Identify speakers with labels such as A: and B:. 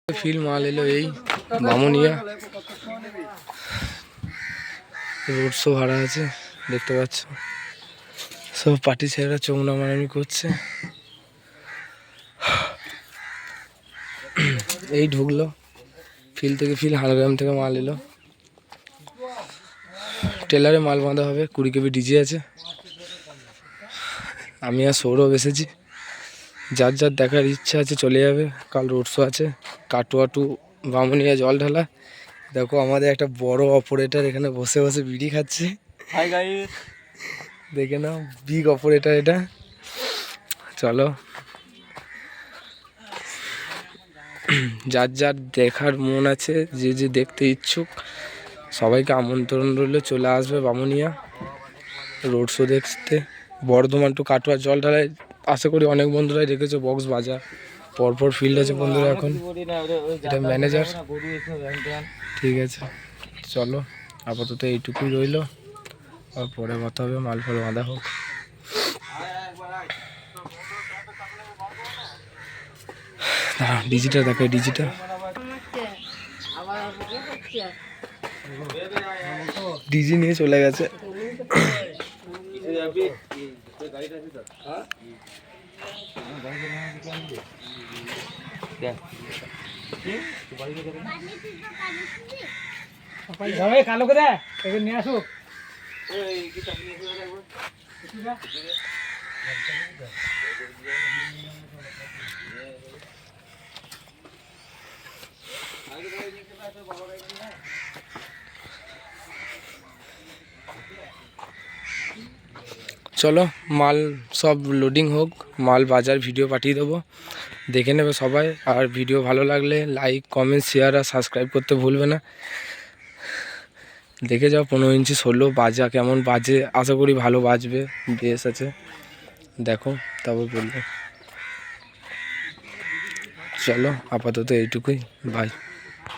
A: Feel মাল এলো এই বামুনিয়া রোড শো ভাড়া আছে দেখতে পাচ্ছ। সব পার্টি ছেলেরা চৌনা মারামি করছে। এই ঢুকলো ফিল থেকে, ফিল হালগ্রাম থেকে মাল এলো। টেলারে মাল বাঁধা হবে, 20 কেবি ডিজে আছে। আমি আর সৌরভ এসেছি। যার যার দেখার ইচ্ছা আছে চলে যাবে, কাল রোড শো আছে। কাটোয়া টু বামুনিয়া জল ঢালা। দেখো আমাদের একটা বড় অপারেটর এখানে বসে বসে বিড়ি খাচ্ছে।
B: হাই গাইস,
A: দেখে নাও, বিগ অপারেটর এটা। চলো, যার যার দেখার মন আছে, যে যে দেখতে ইচ্ছুক, সবাইকে আমন্ত্রণ রইল, চলে আসবে বামুনিয়া রোড শো দেখতে। বর্ধমান টু কাটোয়া জল ঢালায় আশা করি অনেক বন্ধুরাই রেখেছো বক্স বাজা। পরপর ফিল্ড আছে বন্ধুরা। এখন এটা ম্যানেজার, ঠিক আছে। চলো আপাতত এইটুকুই রইলো, আর পরে কথা হবে, মাল ফাল বাঁধা হোক। ডিজিটা দেখো, ডিজিটা ডিজি নিয়ে চলে গেছে।
B: কালো করে নিয়ে আসুক।
A: চলো মাল সব লোডিং হোক, মাল বাজার ভিডিও পাঠিয়ে দেবো, দেখে নেবে সবাই। আর ভিডিও ভালো লাগলে লাইক, কমেন্ট, শেয়ার আর সাবস্ক্রাইব করতে ভুলবে না। দেখে যাও 15 ইঞ্চি 16 বাজা কেমন বাজে, আশা করি ভালো বাজবে, বেশ আছে। দেখো তারপর বলবো। চলো আপাতত এইটুকুই, বাই।